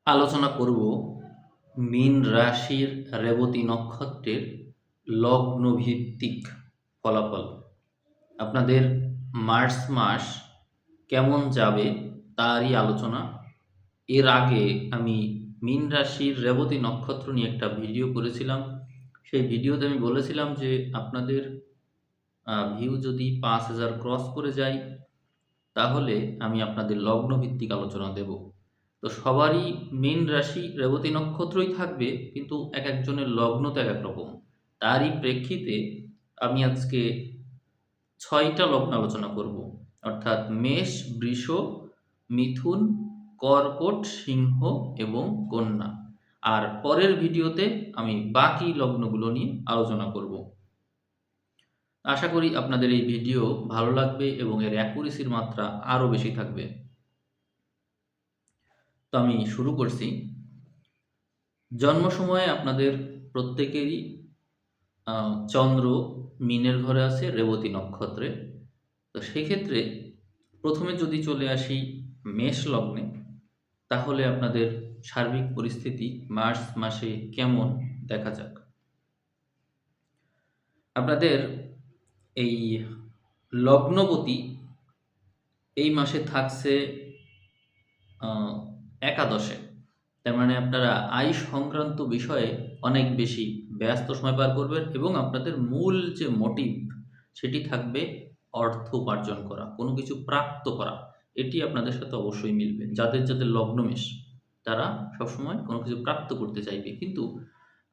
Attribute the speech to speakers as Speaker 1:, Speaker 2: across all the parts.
Speaker 1: আলোচনা করব মীন রাশির রেবতী নক্ষত্রের লগ্নভিত্তিক ফলাফল। আপনাদের মার্চ মাস কেমন যাবে তারই আলোচনা। এর আগে আমি মীন রাশির রেবতী নক্ষত্র নিয়ে একটা ভিডিও করেছিলাম। সেই ভিডিওতে আমি বলেছিলাম যে আপনাদের ভিউ যদি ৫,০০০ ক্রস করে যায় তাহলে আমি আপনাদের লগ্নভিত্তিক আলোচনা দেব। তো সবারই মীন রাশি রেবতী নক্ষত্রই থাকবে, কিন্তু এক একজনের লগ্ন তো এক এক রকম। তারই প্রেক্ষিতে আমি আজকে ৬টা লগ্ন আলোচনা করব, অর্থাৎ মেষ, বৃষ, মিথুন, কর্কট, সিংহ এবং কন্যা। আর পরের ভিডিওতে আমি বাকি লগ্নগুলো নিয়ে আলোচনা করব। আশা করি আপনাদের এই ভিডিও ভালো লাগবে এবং এর অ্যাকুরেসির মাত্রা আরও বেশি থাকবে। তো আমি শুরু করছি। জন্ম সময়ে আপনাদের প্রত্যেকেরই চন্দ্র মীনের ঘরে আছে রেবতী নক্ষত্রে। তো সেক্ষেত্রে প্রথমে যদি চলে আসি মেষ লগ্নে, তাহলে আপনাদের সার্বিক পরিস্থিতি মার্চ মাসে কেমন দেখা যাক। আপনাদের এই লগ্নপতি এই মাসে থাকছে একাদশে। তার মানে আপনারা আয় সংক্রান্ত বিষয়ে অনেক বেশি ব্যস্ত সময় পার করবেন এবং আপনাদের মূল যে মোটিভ সেটি থাকবে অর্থ উপার্জন করা, কোনো কিছু প্রাপ্ত করা। এটি আপনাদের সাথে অবশ্যই মিলবে। যাদের যাদের লগ্ন মেষ তারা সবসময় কোনো কিছু প্রাপ্ত করতে চাইবে, কিন্তু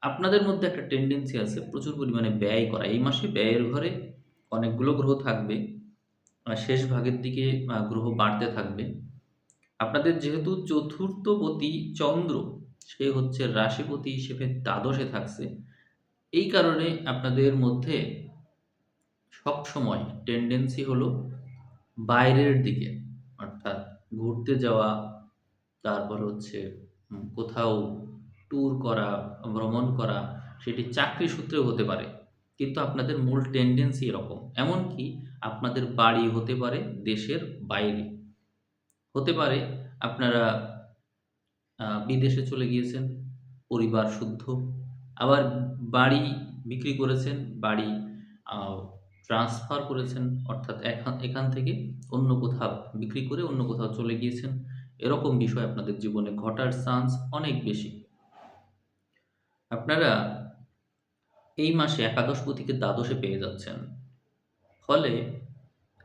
Speaker 1: আপনাদের মধ্যে একটা টেন্ডেন্সি আছে প্রচুর পরিমাণে ব্যয় করা। এই মাসে ব্যয়ের ঘরে অনেকগুলো গ্রহ থাকবে, শেষ ভাগের দিকে গ্রহ বাড়তে থাকবে। আপনাদের যেহেতু চতুর্থপতি চন্দ্র, সে হচ্ছে রাশিপতি হিসেবে দ্বাদশে থাকছে, এই কারণে আপনাদের মধ্যে সবসময় টেন্ডেন্সি হলো বাইরের দিকে, অর্থাৎ ঘুরতে যাওয়া, তারপর হচ্ছে কোথাও ট্যুর করা, ভ্রমণ করা। সেটি চাকরি সূত্রেও হতে পারে, কিন্তু আপনাদের মূল টেন্ডেন্সি এরকম। এমনকি আপনাদের বাড়ি হতে পারে দেশের বাইরে, হতে পারে আপনারা বিদেশে চলে গিয়েছেন পরিবার শুদ্ধ, আবার বাড়ি বিক্রি করেছেন, বাড়ি ট্রান্সফার করেছেন, অর্থাৎ এখান থেকে অন্য কোথাও বিক্রি করে অন্য কোথাও চলে গিয়েছেন। এরকম বিষয় আপনাদের জীবনে ঘটার চান্স অনেক বেশি। আপনারা এই মাসে একাদশপতিকে দ্বাদশে পেয়ে যাচ্ছেন, ফলে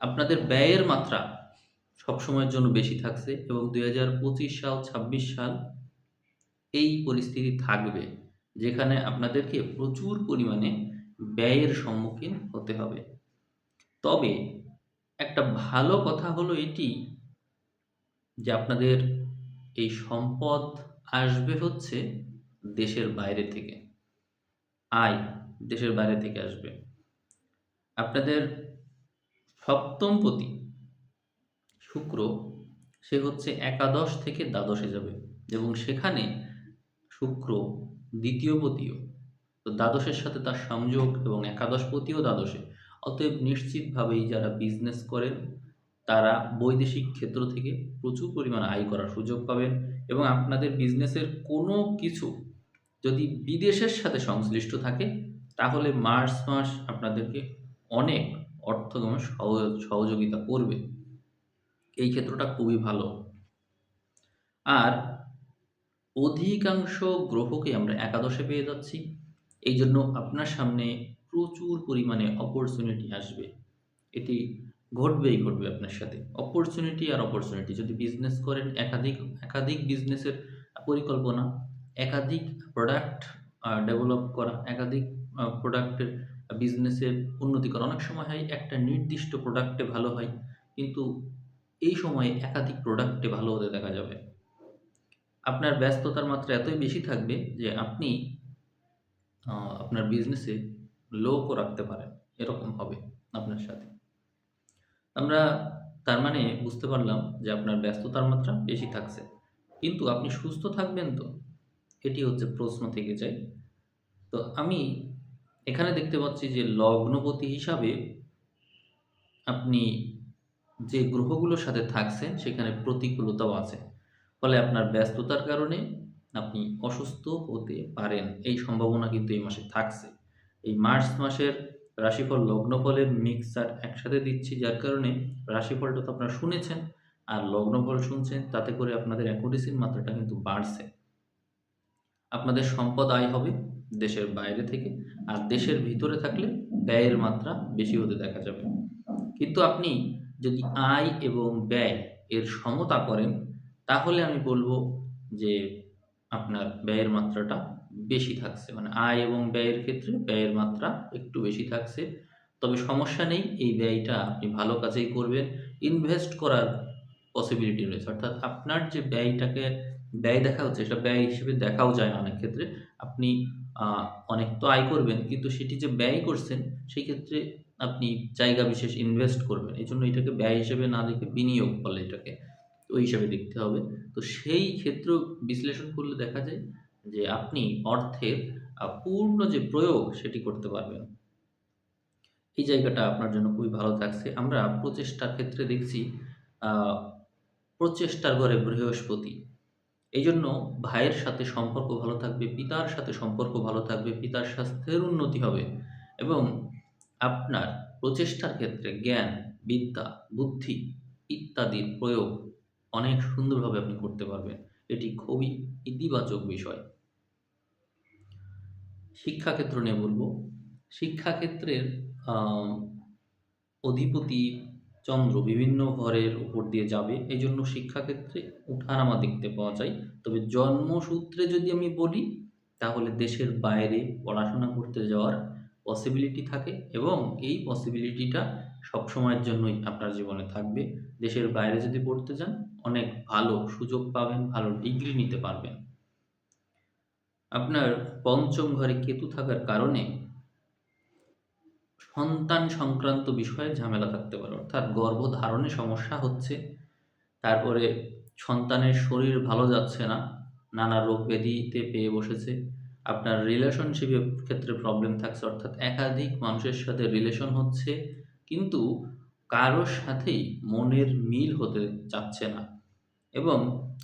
Speaker 1: আপনাদের ব্যয়ের মাত্রা সবসময়ের জন্য বেশি থাকছে এবং ২০২৫ সাল ২৬ সাল এই পরিস্থিতি থাকবে, যেখানে আপনাদেরকে প্রচুর পরিমাণে ব্যয়ের সম্মুখীন হতে হবে। তবে একটা ভালো কথা হলো এটি যে আপনাদের এই সম্পদ আসবে হচ্ছে দেশের বাইরে থেকে। আয় দেশের বাইরে থেকে আসবে। আপনাদের সপ্তমপতি শুক্র, সে হচ্ছে একাদশ থেকে দ্বাদশে যাবে এবং সেখানে শুক্র দ্বিতীয়পতিও। তো দ্বাদশের সাথে তার সংযোগ এবং একাদশপতিও দ্বাদশে। অতএব নিশ্চিতভাবেই যারা বিজনেস করেন তারা বৈদেশিক ক্ষেত্র থেকে প্রচুর পরিমাণ আয় করার সুযোগ পাবেন এবং আপনাদের বিজনেসের কোনো কিছু যদি বিদেশের সাথে সংশ্লিষ্ট থাকে তাহলে মার্চ মাস আপনাদেরকে অনেক অর্থগমের সহযোগিতা করবে। এই ক্ষেত্রটা খুবই ভালো। আর অধিকাংশ গ্রহকে আমরা একাদশে পেয়ে যাচ্ছি, এই জন্য আপনার সামনে প্রচুর পরিমাণে অপরচুনিটি আসবে। এটি ঘটবেই ঘটবে আপনার সাথে। অপরচুনিটি আর অপরচুনিটি। যদি বিজনেস করেন, একাধিক একাধিক বিজনেসের পরিকল্পনা, একাধিক প্রোডাক্ট ডেভেলপ করা, একাধিক প্রোডাক্টের বিজনেসের উন্নতি করা। অনেক সময় হয় একটা নির্দিষ্ট প্রোডাক্টে ভালো হয়, কিন্তু এই সময়ে একাধিক প্রোডাক্টে ভালো হতে দেখা যাবে। আপনার ব্যস্ততার মাত্রা এতই বেশি থাকবে যে আপনি আপনার বিজনেসে লোকও রাখতে পারেন, এরকম হবে আপনার সাথে। আমরা তার মানে বুঝতে পারলাম যে আপনার ব্যস্ততার মাত্রা বেশি থাকছে, কিন্তু আপনি সুস্থ থাকবেন তো? এটি হচ্ছে প্রশ্ন থেকে যায়। তো আমি এখানে দেখতে পাচ্ছি যে লগ্নপতি হিসাবে আপনি যে গ্রহগুলোর সাথে থাকছেন সেখানে প্রতিকূলতাও আছে। ফলে আপনার ব্যস্ততার কারণে আপনি অসুস্থ হতে পারেন। এই সম্ভাবনা কিন্তু এই মাসে থাকছে। এই মার্চ মাসের রাশিফল, লগ্নফলের মিক্সচার একসাথে দিচ্ছি, যার কারণে রাশিফলটা তো আপনারা শুনেছেন আর লগ্নফল শুনছেন, তাতে করে আপনাদের অ্যাকুরেসির মাত্রাটা কিন্তু বাড়ছে। আপনাদের সম্পদ আয় হবে দেশের বাইরে থেকে, আর দেশের ভিতরে থাকলে ব্যয়ের মাত্রা বেশি হতে দেখা যাবে। কিন্তু আপনি যদি আয় এবং ব্যয় এর সমতা করেন, তাহলে আমি বলব যে আপনার ব্যয়ের মাত্রাটা বেশি থাকছে। মানে আয় এবং ব্যয়ের ক্ষেত্রে ব্যয়ের মাত্রা একটু বেশি থাকছে। তবে সমস্যা নেই, এই ব্যয়টা আপনি ভালো কাজেই করবেন। ইনভেস্ট করার পসিবিলিটি রয়েছে। অর্থাৎ আপনার যে ব্যয়টাকে ব্যয় দেখা হচ্ছে, সেটা ব্যয় হিসেবে দেখাও যায় না অনেক ক্ষেত্রে। আপনি আ অনেক তো আয় করবেন, কিন্তু সেটি যে ব্যয় করছেন, সেই ক্ষেত্রে আপনি জায়গা বিশেষ ইনভেস্ট করবেন। এজন্য এটাকে ব্যয় হিসেবে না দেখে বিনিয়োগ বলে এটাকে। ওই হিসাবে দেখতে হবে। তো সেই ক্ষেত্র বিশ্লেষণ করলে দেখা যায় যে আপনি অর্থের পূর্ণ যে প্রয়োগ সেটি করতে পারবেন। এই জায়গাটা আপনার জন্য খুবই ভালো থাকছে। আমরা প্রচেষ্টার ক্ষেত্রে দেখছি আ প্রচেষ্টার ঘরে বৃহস্পতি। এইজন্য ভাইয়ের সাথে সম্পর্ক ভালো থাকবে, পিতার সাথে সম্পর্ক ভালো থাকবে, পিতার স্বাস্থ্যের উন্নতি হবে এবং আপনার প্রচেষ্টার ক্ষেত্রে জ্ঞান, বিদ্যা, বুদ্ধি ইত্যাদির প্রয়োগ অনেক সুন্দরভাবে আপনি করতে পারবেন। এটি খুবই ইতিবাচক বিষয়। শিক্ষাক্ষেত্র নিয়ে বলব। শিক্ষাক্ষেত্রের আম অধিপতি চন্দ্র বিভিন্ন ঘরের উপর দিয়ে যাবে। এজন্য শিক্ষাক্ষেত্রে উঠানামা দেখতে পাওয়া যায়। তবে জন্মসূত্রে যদি আমি বলি, তাহলে দেশের বাইরে পড়াশোনা করতে যাওয়ার পসিবিলিটি থাকে এবং এই পসিবিলিটিটা সবসময়ের জন্যই আপনার জীবনে থাকবে। দেশের বাইরে যদি পড়তে যান, অনেক ভালো সুযোগ পাবেন, ভালো ডিগ্রি নিতে পারবেন। আপনার পঞ্চম ঘরে কেতু থাকার কারণে সন্তান সংক্রান্ত বিষয়ে ঝামেলা থাকতে পারে। অর্থাৎ গর্ভধারণে সমস্যা হচ্ছে, তারপরে সন্তানের শরীর ভালো যাচ্ছে না, নানা রোগ ব্যাধিতে পেয়ে বসেছে। আপনার রিলেশনশিপের ক্ষেত্রে প্রবলেম থাকছে, অর্থাৎ একাধিক মানুষের সাথে রিলেশন হচ্ছে, কিন্তু কারোর সাথেই মনের মিল হতে চাচ্ছে না এবং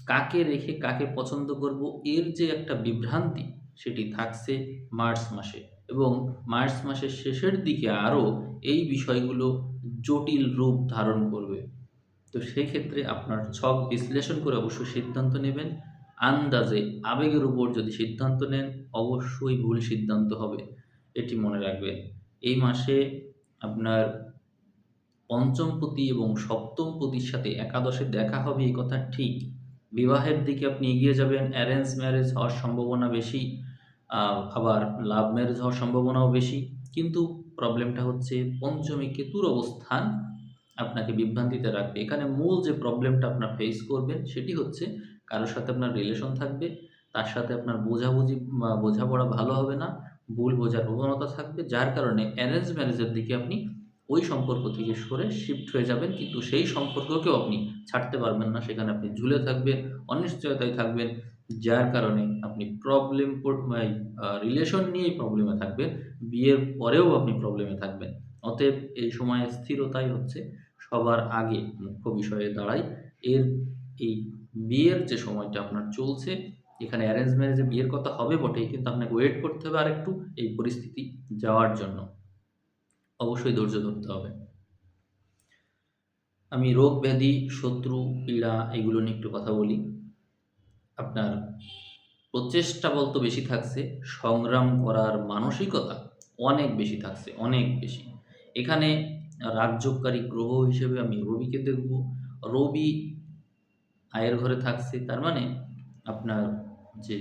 Speaker 1: কাকে রেখে কাকে পছন্দ করব, এর যে একটা বিভ্রান্তি, সেটি থাকছে মার্চ মাসে এবং মার্চ মাসের শেষের দিকে আরও এই বিষয়গুলো জটিল রূপ ধারণ করবে। তো সেক্ষেত্রে আপনার ছক বিশ্লেষণ করে অবশ্যই সিদ্ধান্ত নেবেন। আন্দাজে আবেগের উপর যদি সিদ্ধান্ত নেন, অবশ্যই ভুল সিদ্ধান্ত হবে। এটি মনে রাখবেন। এই মাসে আপনার পঞ্চমপতি এবং সপ্তমপতির সাথে একাদশে দেখা হবে, এই কথা ঠিক। বিবাহের দিকে আপনি এগিয়ে যাবেন, অ্যারেঞ্জ ম্যারেজ হওয়ার সম্ভাবনা বেশি, আবার লাভ ম্যারেজ হওয়ার সম্ভাবনাও বেশি। কিন্তু প্রবলেমটা হচ্ছে পঞ্চমে কেতুর অবস্থান আপনাকে বিভ্রান্তিতে রাখবে। এখানে মূল যে প্রবলেমটা আপনার ফেস করবেন, সেটি হচ্ছে কারো সাথে আপনার রিলেশন থাকবে, তার সাথে আপনার বোঝাবুঝি বোঝাপড়া ভালো হবে না, ভুল বোঝার প্রবণতা থাকবে, যার কারণে অ্যারেঞ্জ ম্যারেজের দিকে আপনি ওই সম্পর্ক থেকে সরে শিফট হয়ে যাবেন, কিন্তু সেই সম্পর্ককেও আপনি ছাড়তে পারবেন না। সেখানে আপনি ঝুলে থাকবেন, অনিশ্চয়তায় থাকবেন, যার কারণে আপনি প্রবলেম রিলেশন নিয়েই প্রবলেমে থাকবেন। বিয়ের পরেও আপনি প্রবলেমে থাকবেন। অতএব এই সময়ে স্থিরতাই হচ্ছে সবার আগে মুখ্য বিষয়ে দাঁড়ায়। এর এই বিয়ের যে সময়টা আপনার চলছে, এখানে অ্যারেঞ্জ ম্যারেজে বিয়ের কথা হবে বটেই, কিন্তু আপনাকে ওয়েট করতে হবে আরেকটু এই পরিস্থিতি যাওয়ার জন্য। অবশ্যই ধৈর্য ধরতে হবে। আমি রোগ ব্যাধি, শত্রু, পীড়া এগুলো নিয়ে একটু কথা বলি। আপনার প্রচেষ্টা বল তো বেশি থাকছে, সংগ্রাম করার মানসিকতা অনেক বেশি থাকছে, অনেক বেশি। এখানে রাজযোগকারী গ্রহ হিসেবে আমি রবিকে দেখব। রবি আয়ের ঘরে থাকছে, তার মানে আপনার যে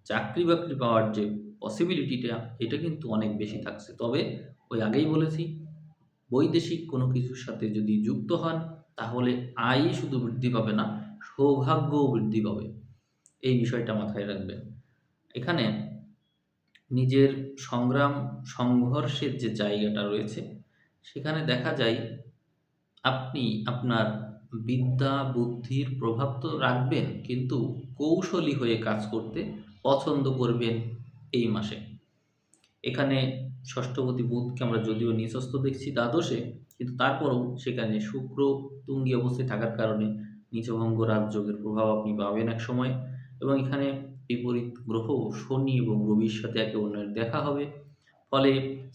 Speaker 1: চাকরি-বাকরি পাওয়ার যে পসিবিলিটিটা, এটা কিন্তু অনেক বেশি থাকছে। তবে ওই আগেই বলেছি, বৈদেশিক কোনো কিছুর সাথে যদি যুক্ত হন, তাহলে আয়ই শুধু বৃদ্ধি পাবে না, সৌভাগ্যও বৃদ্ধি পাবে। এই বিষয়টা মাথায় রাখবেন। এখানে নিজের সংগ্রাম, সংঘর্ষের যে জায়গাটা রয়েছে, সেখানে দেখা যায় আপনি আপনার বিদ্যা, বুদ্ধির প্রভাব তো রাখবেন, কিন্তু কৌশলী হয়ে কাজ করতে পছন্দ করবেন এই মাসে। এখানে ষষ্ঠপতি বুধকে আমরা যদিও নিচস্থ দেখছি দ্বাদশে, কিন্তু তারপরেও সেখানে শুক্র তুঙ্গী অবস্থায় থাকার কারণে নীচভঙ্গ রাজযোগের প্রভাব আপনি পাবেন এক সময়, এবং এখানে বিপরীত গ্রহ শনি এবং রবির সাথে একে অন্যের দেখা হবে। ফলে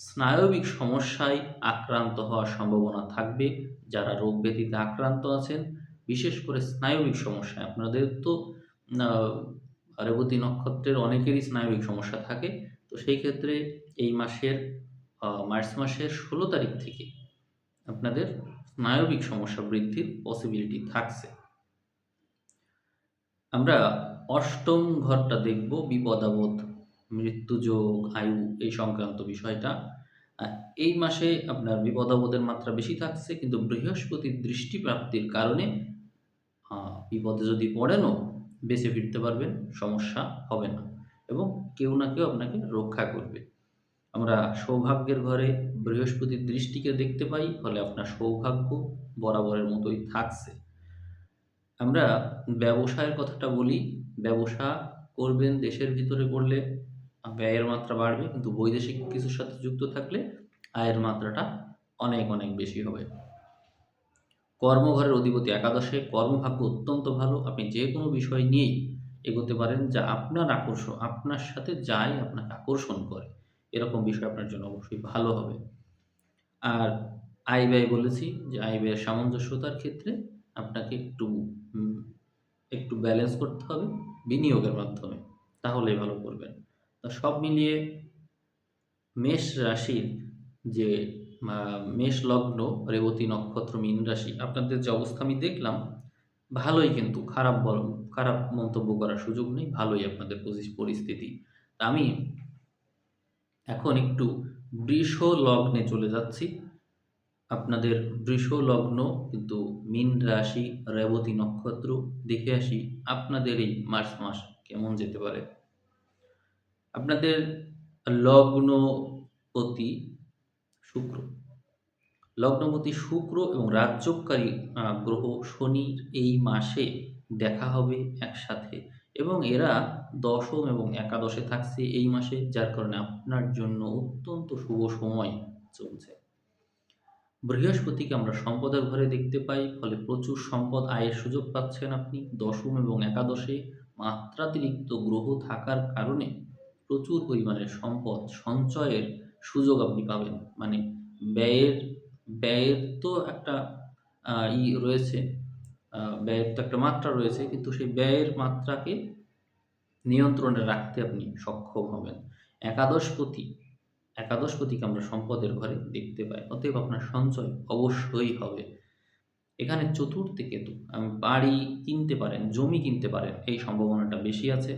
Speaker 1: স্নায়বিক সমস্যায় আক্রান্ত হওয়ার সম্ভাবনা থাকবে। যারা রোগ ব্যাধিতে আক্রান্ত আছেন, বিশেষ করে স্নায়বিক সমস্যায়, আপনাদের তো রেবতী নক্ষত্রের অনেকেরই স্নায়বিক সমস্যা থাকে। তো সেই ক্ষেত্রে এই মাসের মার্চ মাসের ১৬ তারিখ থেকে আপনাদের স্নায়বিক সমস্যা বৃদ্ধির পসিবিলিটি থাকছে। আমরা অষ্টম ঘরটা দেখব, বিপদাবোধ, মৃত্যুযোগ, আয়ু, এই সংক্রান্ত বিষয়টা। এই মাসে আপনার বিপদাবোধের মাত্রা বেশি থাকছে, কিন্তু বৃহস্পতির দৃষ্টি প্রাপ্তির কারণে বিপদে যদি পড়েনও বেঁচে ফিরতে পারবেন, সমস্যা হবে না, এবং কেউ না কেউ আপনাকে রক্ষা করবে। আমরা সৌভাগ্যের ঘরে বৃহস্পতির দৃষ্টিকে দেখতে পাই, ফলে আপনার সৌভাগ্য বরাবরের মতোই থাকছে। আমরা ব্যবসায়ের কথাটা বলি। ব্যবসা করবেন দেশের ভিতরে করলে ব্যয়ের মাত্রা বাড়বে, কিন্তু বৈদেশিক কিছুর সাথে যুক্ত থাকলে আয়ের মাত্রাটা অনেক অনেক বেশি হবে। কর্মঘরের অধিপতি একাদশে, কর্মভাগ্য অত্যন্ত ভালো। আপনি যে কোনো বিষয় নিয়েই এগোতে পারেন যা আপনার সাথে যাই আপনাকে আকর্ষণ করে, এরকম বিষয় আপনার জন্য অবশ্যই ভালো হবে। আর আয় ব্যয় বলেছি যে আয় ব্যয়ের সামঞ্জস্যতার ক্ষেত্রে আপনাকে একটু ব্যালেন্স করতে হবে বিনিয়োগের মাধ্যমে, তাহলেই ভালো করবেন। তো সব মিলিয়ে মেষ রাশির যে মেষ লগ্ন, রেবতী নক্ষত্র, মীন রাশি, আপনাদের যে অবস্থা আমি দেখলাম ভালোই, কিন্তু খারাপ মন্তব্য করার সুযোগ নেই, ভালোই আপনাদের পরিস্থিতি। তা আমি এখন একটু বৃষ লগ্নে চলে যাচ্ছি। আপনাদের বৃষ লগ্ন কিন্তু মীন রাশি, রেবতী নক্ষত্র, দেখে আসি আপনাদের এই মার্চ মাস কেমন যেতে পারে। আপনাদের লগ্নপতি শুক্র, লগ্নপতি শুক্র এবং রাজযোগকারী গ্রহ শনির এই মাসে দেখা হবে একসাথে, এবং এরা দশম এবং একাদশে থাকছে এই মাসে, যার কারণে আপনার জন্য অত্যন্ত শুভ সময় চলছে। বৃহস্পতিকে আমরা সম্পদের ঘরে দেখতে পাই, ফলে প্রচুর সম্পদ আয়ের সুযোগ পাচ্ছেন আপনি। দশম এবং একাদশে মাত্রাতিরিক্ত গ্রহ থাকার কারণে প্রচুর পরিমাণের সম্পদ সঞ্চয়ের সুযোগ আপনি পাবেন। মানে ব্যয়ের ব্যয়ের তো একটা রয়েছে, ব্যয়ের তো একটা মাত্রা রয়েছে, কিন্তু সেই ব্যয়ের মাত্রাকে নিয়ন্ত্রণে রাখতে আপনি সক্ষম হবেন। একাদশপতিকে আমরা সম্পদের ঘরে দেখতে পাই, অতএব আপনার সঞ্চয় অবশ্যই হবে। এখানে চতুর্থে কেতু, বাড়ি কিনতে পারেন, জমি কিনতে পারেন, এই সম্ভাবনাটা বেশি আছে।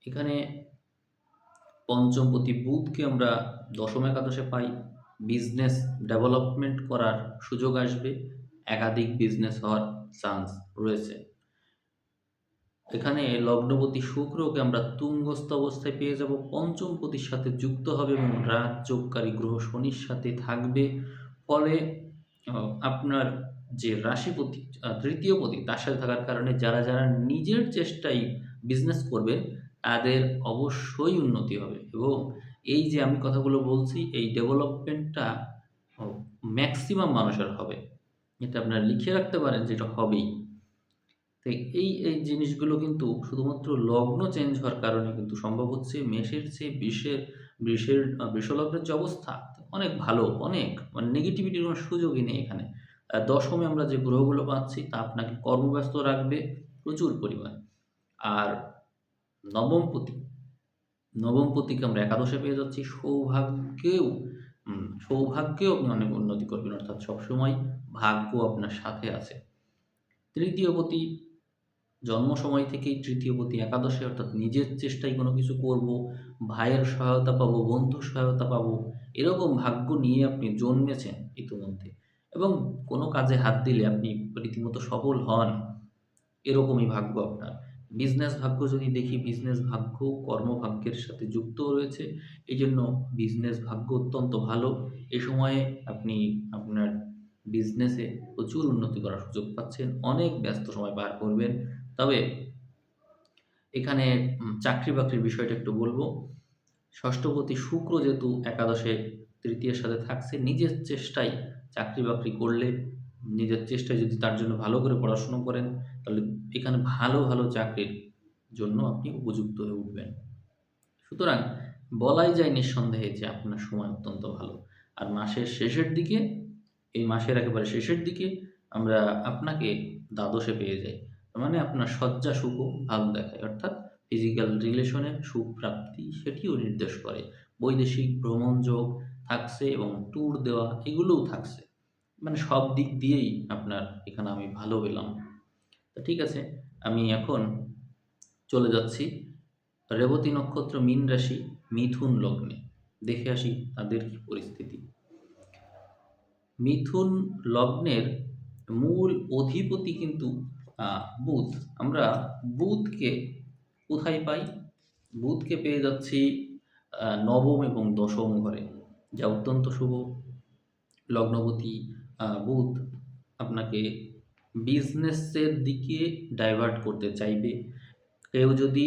Speaker 1: এখানে পঞ্চমপতি বুধকে আমরা দশম একাদশে পাই, বিজনেস ডেভেলপমেন্ট করার সুযোগ আসবে, একাধিক বিজনেস হওয়ার চান্স রয়েছে। এখানে লগ্নপতি শুক্রকে আমরা তুঙ্গস্থ অবস্থায় পেয়ে যাব, পঞ্চমপতির সাথে যুক্ত হবে এবং রাজযোগকারী গ্রহ শনির সাথে থাকবে। ফলে আপনার যে রাশিপতি তৃতীয়পতি তার সাথে থাকার কারণে যারা যারা নিজের চেষ্টায় বিজনেস করবেন তাদের অবশ্যই উন্নতি হবে, এবং এই যে আমি কথাগুলো বলছি এই ডেভেলপমেন্টটা ম্যাক্সিমাম মানুষের হবে। এটা আপনারা লিখে রাখতে পারেন, যেটা হবেই। তো এই জিনিসগুলো কিন্তু শুধুমাত্র লগ্ন চেঞ্জ হওয়ার কারণে কিন্তু সম্ভব হচ্ছে। মেষের চেয়ে বৃষলগ্নের যে অবস্থা অনেক ভালো, অনেক মানে নেগেটিভিটির কোনো সুযোগই নেই এখানে। দশমে আমরা যে গ্রহগুলো পাচ্ছি তা আপনাকে কর্মব্যস্ত রাখবে প্রচুর পরিমাণ। আর নবমপতিকে আমরা একাদশে পেয়ে যাচ্ছি, সৌভাগ্যেও আপনি অনেক উন্নতি করবেন, অর্থাৎ সবসময় ভাগ্য আপনার সাথে আছে। তৃতীয়পতি জন্ম সময় থেকেই তৃতীয়পতি একাদশে, অর্থাৎ নিজের চেষ্টায় কোনো কিছু করব, ভাইয়ের সহায়তা পাবো, বন্ধুর সহায়তা পাবো, এরকম ভাগ্য নিয়ে আপনি জন্মেছেন ইতিমধ্যে, এবং কোনো কাজে হাত দিলে আপনি রীতিমতো সফল হন, এরকমই ভাগ্য আপনার। বিজনেস ভাগ্য যদি দেখি, বিজনেস ভাগ্য কর্মভাগ্যের সাথে যুক্ত রয়েছে, এই জন্য বিজনেস ভাগ্য অত্যন্ত ভালো। এ সময়ে আপনি আপনার বিজনেসে প্রচুর উন্নতি করার সুযোগ পাচ্ছেন, অনেক ব্যস্ত সময় পার করবেন। তবে এখানে চাকরি বাকরির বিষয়টা একটু বলবো। ষষ্ঠপতি শুক্র যেহেতু একাদশে তৃতীয়ের সাথে থাকছে, নিজের চেষ্টায় চাকরি বাকরি করলে, নিজের চেষ্টায় যদি তার জন্য ভালো করে পড়াশুনো করেন, তাহলে এখানে ভালো, ভালো চাকরির জন্য আপনি উপযুক্ত হয়ে উঠবেন। সুতরাং বলাই যায় নিঃসন্দেহে যে আপনার সময় অত্যন্ত ভালো। আর মাসের শেষের দিকে, এই মাসের একেবারে শেষের দিকে আমরা আপনাকে দ্বাদশে পেয়ে যাই। তার মানে আপনার শয্যা সুখও ভালো দেখায়। অর্থাৎ ফিজিক্যাল রিলেশনের সুপ্রাপ্তি সেটিও নির্দেশ করে। বৈদেশিক ভ্রমণ যোগ থাকছে এবং ট্যুর দেওয়া এগুলোও থাকছে। মানে সব দিক দিয়েই আপনার এখানে আমি ভালো পেলাম। তো ঠিক আছে, আমি এখন চলে যাচ্ছি রেবতী নক্ষত্র মীন রাশি মিথুন লগ্নে। দেখে আসি তাদের কি পরিস্থিতি। মিথুন লগ্নের মূল অধিপতি কিন্তু বুধ। আমরা বুধকে কোথায় পাই? বুধকে পেয়ে যাচ্ছি নবম এবং দশম ঘরে, যা অত্যন্ত শুভ। লগ্নপতি বুধ আপনাকে বিজনেসের দিকে ডাইভার্ট করতে চাইবে। কেউ যদি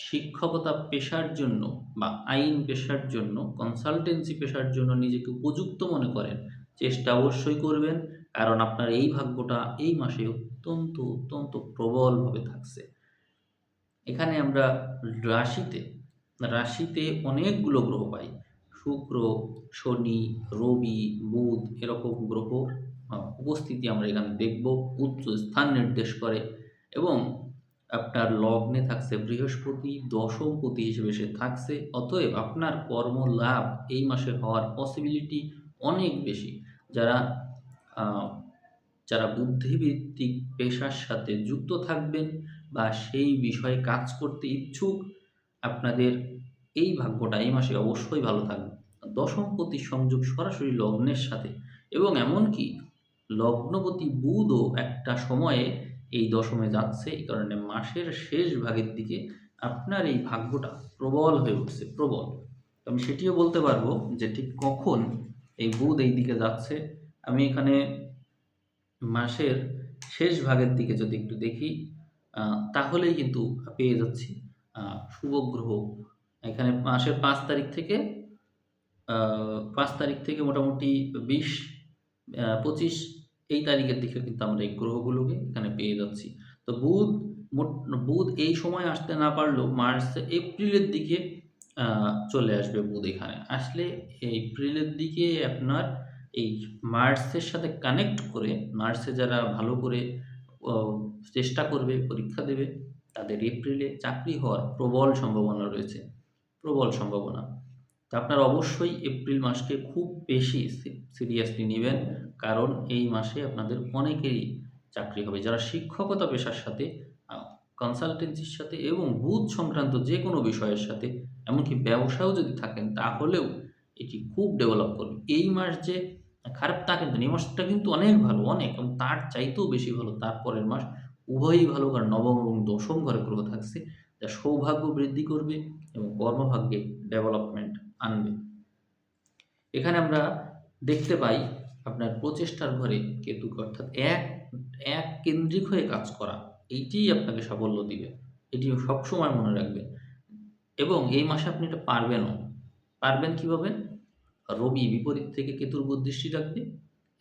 Speaker 1: শিক্ষকতা পেশার জন্য বা আইন পেশার জন্য, কনসালটেন্সি পেশার জন্য নিজেকে উপযুক্ত মনে করেন, চেষ্টা অবশ্যই করবেন। কারণ আপনার এই ভাগ্যটা এই মাসে অত্যন্ত অত্যন্ত প্রবলভাবে থাকছে। এখানে আমরা রাশিতে রাশিতে অনেকগুলো গ্রহ পাই। শুক্র, শনি, রবি, বুধ এরকম গ্রহর উপস্থিতি আমরা এখানে দেখব। উচ্চ স্থান নির্দেশ করে এবং আপনার লগ্নে থাকছে বৃহস্পতি, দশমপতি হিসেবে সে থাকছে। অতএব আপনার কর্মলাভ এই মাসে হওয়ার পসিবিলিটি অনেক বেশি। যারা আহ, যারা বুদ্ধিভিত্তিক পেশার সাথে যুক্ত থাকবেন বা সেই বিষয়ে কাজ করতে ইচ্ছুক, আপনাদের এই ভাগ্যটা এই মাসে অবশ্যই ভালো থাকবে। দশমপতি সংযোগ সরাসরি লগ্নের সাথে এবং এমনকি লগ্নপতি বুধও একটা সময়ে এই দশমে যাচ্ছে। এই কারণে মাসের শেষ ভাগের দিকে আপনার এই ভাগ্যটা প্রবল হয়ে উঠছে, প্রবল। আমি সেটিও বলতে পারবো যে ঠিক কখন এই বুধ এই দিকে যাচ্ছে। আমি এখানে মাসের শেষ ভাগের দিকে যদি একটু দেখি, তাহলেই কিন্তু পেয়ে যাচ্ছি শুভ গ্রহ। এখানে মাসের 5 তারিখ থেকে 5 তারিখ থেকে মোটামুটি 20, 25 এই তারিখের দিকে কিন্তু আমরা এই গ্রহগুলোকে এখানে পেয়ে যাচ্ছি। তো বুধ এই সময় আসতে না পারলেও এপ্রিলের দিকে চলে আসবে। বুধ এখানে আসলে এপ্রিলের দিকে আপনার এই মার্সের সাথে কানেক্ট করে, মার্সে যারা ভালো করে চেষ্টা করবে, পরীক্ষা দেবে, তাদের এপ্রিলে চাকরি হওয়ার প্রবল সম্ভাবনা রয়েছে, প্রবল সম্ভাবনা। তো আপনারা অবশ্যই এপ্রিল মাসকে খুব বেশি সিরিয়াসলি নেবেন, কারণ এই মাসে আপনাদের অনেকেরই চাকরি হবে। যারা শিক্ষকতা পেশার সাথে, কনসালটেন্সির সাথে এবং বুথ সংক্রান্ত যে কোনো বিষয়ের সাথে, এমনকি ব্যবসাও যদি থাকেন, তাহলেও এটি খুব ডেভেলপ করবে। এই মাস যে খারাপ তা কিন্তু না, এই মাসটা কিন্তু অনেক ভালো, অনেক, এবং তার চাইতেও বেশি ভালো তারপরের মাস। উভয়ই ভালো, কারণ নবম এবং দশম ঘরে গ্রহ থাকছে, যা সৌভাগ্য বৃদ্ধি করবে এবং কর্মভাগ্যে ডেভেলপমেন্ট আনবে। এখানে আমরা দেখতে পাই আপনার প্রচেষ্টার ঘরে কেতু, অর্থাৎ এক এক কেন্দ্রিক হয়ে কাজ করা, এইটিই আপনাকে সাফল্য দিবে। এটি সবসময় মনে রাখবেন এবং এই মাসে আপনি এটা পারবেনও। পারবেন কিভাবে? রবি বিপরীত থেকে কেতুর উপর দৃষ্টি রাখবে।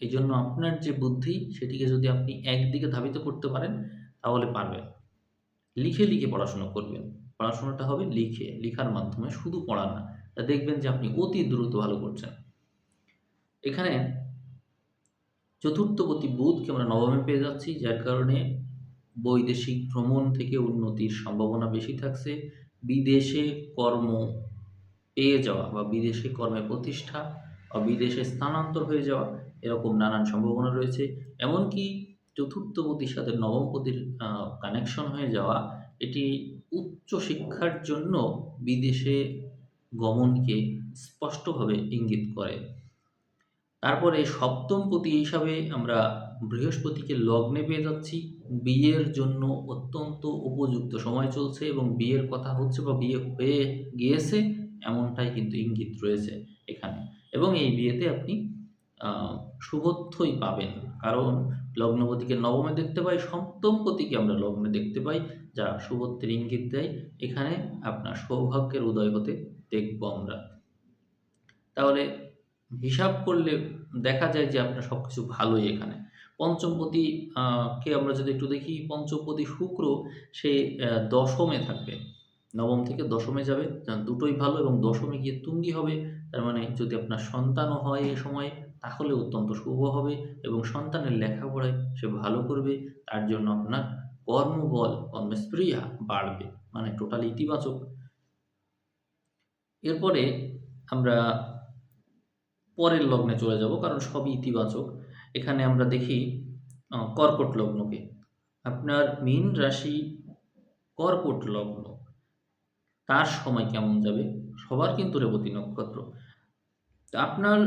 Speaker 1: এই জন্য আপনার যে বুদ্ধি সেটিকে যদি আপনি একদিকে ধাবিত করতে পারেন, তাহলে পারবেন। লিখে লিখে পড়াশোনা করবেন। পড়াশোনাটা হবে লিখে, লিখার মাধ্যমে, শুধু পড়া না। তা দেখবেন যে আপনি অতি দ্রুত ভালো করছেন। এখানে চতুর্থপতি বুধকে আমরা নবমে পেয়ে যাচ্ছি, যার কারণে বৈদেশিক ভ্রমণ থেকে উন্নতির সম্ভাবনা বেশি থাকছে। বিদেশে কর্ম পেয়ে যাওয়া বা বিদেশে কর্মে প্রতিষ্ঠা বা বিদেশে স্থানান্তর হয়ে যাওয়া, এরকম নানান সম্ভাবনা রয়েছে। এমনকি চতুর্থপতির সাথে নবমপতির কানেকশন হয়ে যাওয়া, এটি উচ্চ শিক্ষার জন্য বিদেশে গমনকে স্পষ্টভাবে ইঙ্গিত করে। তারপরে সপ্তমপতি হিসাবে আমরা বৃহস্পতিকে লগ্নে পেয়ে যাচ্ছি। বিয়ের জন্য অত্যন্ত উপযুক্ত সময় চলছে এবং বিয়ের কথা হচ্ছে বা বিয়ে হয়ে গিয়েছে, এমনটাই কিন্তু ইঙ্গিত রয়েছে এখানে। এবং এই বিয়েতে আপনি শুভত্বই পাবেন, কারণ লগ্নপতিকে নবমে দেখতে পাই, সপ্তমপতিকে আমরা লগ্নে দেখতে পাই, যা শুভত্বের ইঙ্গিত দেয়। এখানে আপনার সৌভাগ্যের উদয় হতে দেখব আমরা। তাহলে হিসাব করলে দেখা যায় যে আপনার সবকিছু ভালোই এখানে। পঞ্চমপতি কে আমরা যদি একটু দেখি, পঞ্চমপতি শুক্র সে দশমে থাকবে। নবম থেকে দশমে যাবে। দুটোই ভালো এবং দশমে গিয়ে তুঙ্গি হবে। তার মানে যদি আপনার সন্তানও হয় এ সময়ে তাহলে অত্যন্ত শুভ হবে এবং সন্তানের লেখাপড়ায় সে ভালো করবে। তার জন্য আপনার কর্মবল, কর্মস্পৃহা বাড়বে। মানে টোটালি ইতিবাচক। এরপরে আমরা পরের লগ্নে চলে যাব, কারণ সবই ইতিবাচক। এখানে আমরা দেখি কর্কট লগ্নকে। আপনার মীন রাশি কর্কট লগ্ন, তার সময় কেমন যাবে? সবার কিন্তু রেবতী নক্ষত্র। তা আপনার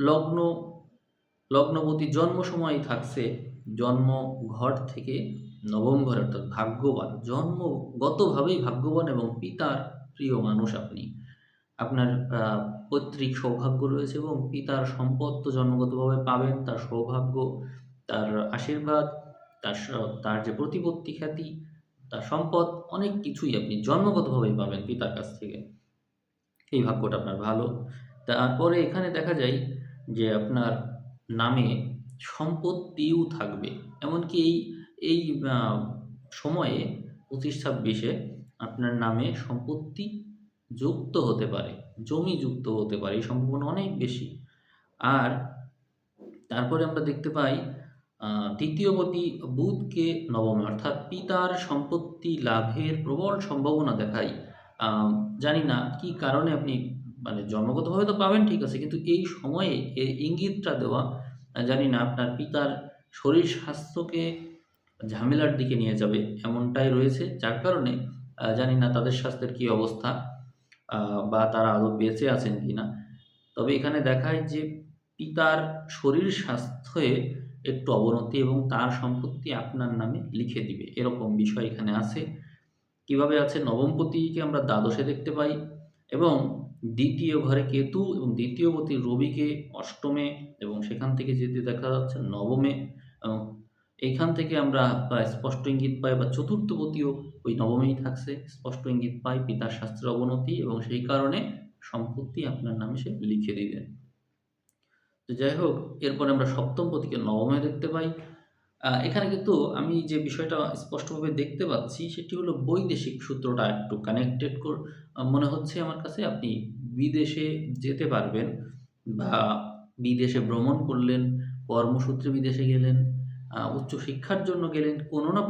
Speaker 1: লগ্ন লগ্নপতি জন্ম সময় থাকছে জন্ম ঘর থেকে নবম ঘরে, অর্থাৎ ভাগ্যবান, জন্মগতভাবেই ভাগ্যবান এবং পিতার প্রিয় মানুষ আপনি। আপনার পৈতৃক সৌভাগ্য রয়েছে এবং পিতার সম্পদ তো জন্মগতভাবে পাবেন, তার সৌভাগ্য, তার আশীর্বাদ, তার যে প্রতিপত্তি খ্যাতি, তার সম্পদ, অনেক কিছুই আপনি জন্মগতভাবেই পাবেন পিতার কাছ থেকে। এই ভাগ্যটা আপনার ভালো। তারপরে এখানে দেখা যায় যে আপনার নামে সম্পত্তিও থাকবে। এমনকি এই এই সময়ে ২৫-২৬-এ আপনার নামে সম্পত্তি যুক্ত হতে পারে, জমি যুক্ত হতে পারে। এই সম্ভাবনা অনেক বেশি। আর তারপরে আমরা দেখতে পাই ৩য় পতি বুধকে নবমে, অর্থাৎ পিতার সম্পত্তি লাভের প্রবল সম্ভাবনা দেখায়। জানি না কি কারণে আপনি, মানে জন্মগতভাবে তো পাবেন ঠিক আছে, কিন্তু এই সময়ে এই ইঙ্গিতটা দেওয়া, জানি না আপনার পিতার শরীর স্বাস্থ্যকে ঝামেলার দিকে নিয়ে যাবে এমনটাই রয়েছে। যার কারণে জানি না তাদের স্বাস্থ্যের কী অবস্থা, বা তারা আদৌ বেঁচে আছেন কিনা। তবে এখানে দেখায় যে পিতার শরীর স্বাস্থ্যে একটু অবনতি এবং তার সম্পত্তি আপনার নামে লিখে দিবে, এরকম বিষয় এখানে আছে। কিভাবে আছে? নবমপতিকে আমরা দ্বাদশে দেখতে পাই এবং দ্বিতীয় ঘরে কেতু এবং দ্বিতীয় পতি রবিকে অষ্টমে, এবং সেখান থেকে যেতে দেখা যাচ্ছে নবমে। এবং এইখান থেকে আমরা স্পষ্ট ইঙ্গিত পাই, বা চতুর্থ পতিও ওই নবমেই থাকছে, স্পষ্ট ইঙ্গিত পাই পিতার স্বাস্থ্যের অবনতি এবং সেই কারণে সম্পত্তি আপনার নামে সে লিখে দিবেন। তো যাই হোক, এরপরে আমরা সপ্তম পতিকে নবমে দেখতে পাই। এখানে কিন্তু আমি যে বিষয়টা স্পষ্টভাবে দেখতে পাচ্ছি সেটি হলো বৈদেশিক সূত্রটা একটু কানেক্টেড মনে হচ্ছে আমার কাছে। আপনি বিদেশে যেতে পারবেন বা বিদেশে ভ্রমণ করলেন, কর্মসূত্রে বিদেশে গেলেন, উচ্চশিক্ষার জন্য গেলেন, কোনো না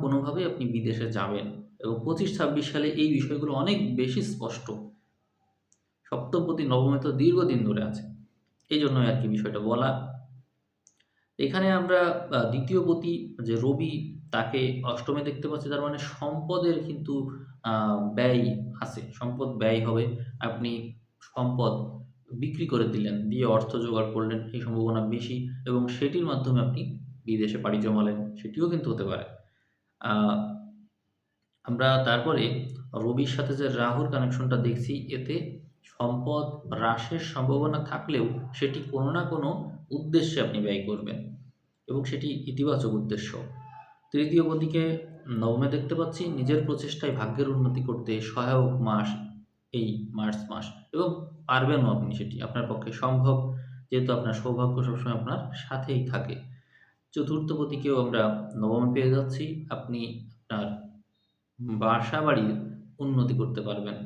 Speaker 1: কোনোভাবে আপনি বিদেশে যাবেন এবং ২৫-২৬ সালে এই বিষয়গুলো অনেক বেশি স্পষ্ট। সপ্তমপতি নবমে তো দীর্ঘদিন ধরে আছে। এইজন্যই আরকি বিষয়টা বলা। এখানে আমরা দ্বিতীয় পতি যে রবি, তাকে অষ্টমে দেখতে পাচ্ছি। তার মানে সম্পদের কিন্তু আ ব্যয় আছে। সম্পদ ব্যয় হবে। আপনি সম্পদ বিক্রি করে দিলেন, দিয়ে অর্থ জোগাড় করলেন, এই সম্ভাবনা বেশি এবং সেটির মাধ্যমে আপনি বিদেশে পাড়ি জমালেন, সেটিও কিন্তু হতে পারে। আ আমরা তারপরে রবির সাথে যে রাহুর কানেকশনটা দেখছি, এতে সম্পদ হ্রাসের সম্ভাবনা থাকলেও সেটি কোনো না কোনো উদ্দেশ্যে আপনি ব্যয় করবেন এবং সেটি ইতিবাচক উদ্দেশ্য। তৃতীয় পতিকে নবমে দেখতে পাচ্ছি। নিজের প্রচেষ্টায় ভাগ্যের উন্নতি করতে সহায়ক মাস এই মার্চ মাস, এবং পারবেনও আপনি, সেটি আপনার পক্ষে সম্ভব, যেহেতু আপনার সৌভাগ্য সবসময় আপনার সাথেই থাকে। চতুর্থ পতিকেও আমরা নবমে পেয়ে যাচ্ছি। আপনি আপনার বাসাবাড়ির উন্নতি করতে পারবেন।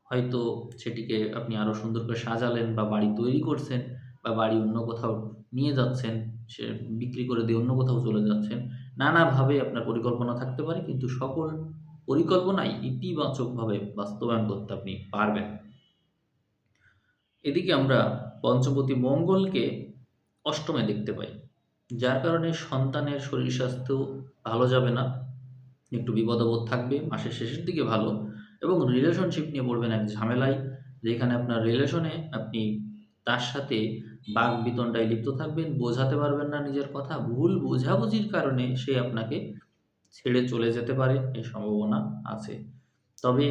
Speaker 1: হয়তো সেটিকে আপনি আরও সুন্দর করে সাজালেন বা বাড়ি তৈরি করছেন বা বাড়ি অন্য কোথাও নিয়ে যাচ্ছেন, সে বিক্রি করে দিয়ে অন্য কোথাও চলে যাচ্ছেন। নানাভাবে আপনার পরিকল্পনা থাকতে পারে, কিন্তু সকল পরিকল্পনাই ইতিবাচকভাবে বাস্তবায়ন করতে আপনি পারবেন। এদিকে আমরা পঞ্চমপতি মঙ্গলকে অষ্টমে দেখতে পাই। যার কারণে সন্তানের শরীর স্বাস্থ্য ভালো যাবে না। একটু বিপদাবোধ থাকবে, মাসের শেষের দিকে ভালো, এবং রিলেশনশিপ নিয়ে পড়বেন এক ঝামেলায়, যেখানে আপনার রিলেশনে আপনি তার সাথে বাকবিতণ্ডায় লিপ্ত থাকবেন, বোঝাতে পারবেন না নিজের কথা, ভুল বোঝাবুঝির কারণে সে আপনাকে ছেড়ে চলে যেতে পারে, এই সম্ভাবনা আছে। তবে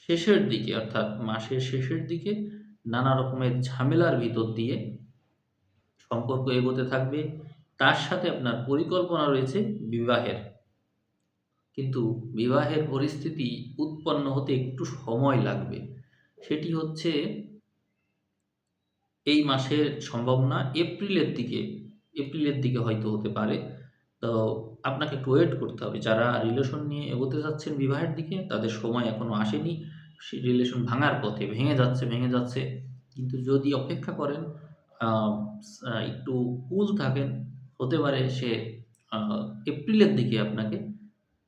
Speaker 1: শেষের দিকে, অর্থাৎ মাসের শেষের দিকে নানা রকমের ঝামেলার ভিতর দিয়ে সম্পর্ক এগোতে থাকবে। তার সাথে আপনার পরিকল্পনা রয়েছে বিবাহের। কিন্তু বিবাহের পরিস্থিতি উৎপন্ন হতে একটু সময় লাগবে। সেটি হচ্ছে এই মাসের সম্ভাবনা এপ্রিলের দিকে হয়তো হতে পারে। তো আপনাকে একটু ওয়েট করতে হবে। যারা রিলেশন নিয়ে এগোতে যাচ্ছেন বিবাহের দিকে, তাদের সময় এখনো আসেনি। সে রিলেশন ভাঙার পথে, ভেঙে যাচ্ছে। কিন্তু যদি অপেক্ষা করেন, আ একটু কুল থাকেন, হতে পারে সে আ এপ্রিলের দিকে আপনাকে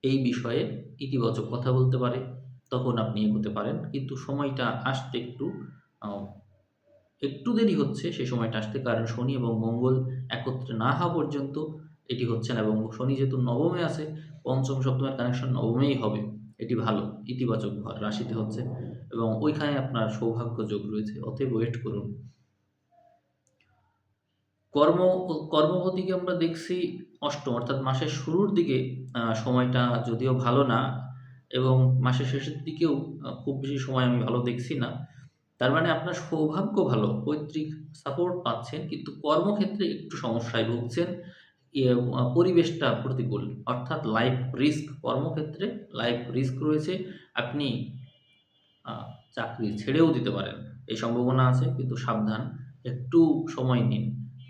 Speaker 1: এই বিষয়ে ইতিবাচক কথা বলতে পারে। তখন আপনি এগোতে পারেন। কিন্তু সময়টা আসতে আ একটু দেরি হচ্ছে সে সময়টা আসতে, কারণ শনি এবং মঙ্গল একত্রে না হওয়া পর্যন্ত এটি হচ্ছে না, এবং শনি যেহেতু নবমে আছে, পঞ্চম সপ্তমের কানেকশন নবমেই হবে। এটি ভালো, ইতিবাচক ঘর রাশিতে হচ্ছে, এবং ওইখানে আপনার সৌভাগ্য যোগ রয়েছে। অতএব ওয়েট করুন। কর্ম কর্মপতিকে আমরা দেখছি অষ্টম, অর্থাৎ মাসের শুরুর দিকে সময়টা যদিও ভালো না, এবং মাসের শেষের দিকেও খুব বেশি সময় আমি ভালো দেখছি না। তার মানে আপনার সৌভাগ্য ভালো, পৈতৃক সাপোর্ট পাচ্ছেন, কিন্তু কর্মক্ষেত্রে একটু সমস্যায় ভুগছেন। পরিবেশটা প্রতিকূল, অর্থাৎ লাইফ রিস্ক, কর্মক্ষেত্রে লাইফ রিস্ক রয়েছে। আপনি আ চাকরি ছেড়েও দিতে পারেন। এই সম্ভাবনা আছে, কিন্তু সাবধান, একটু সময় নিন।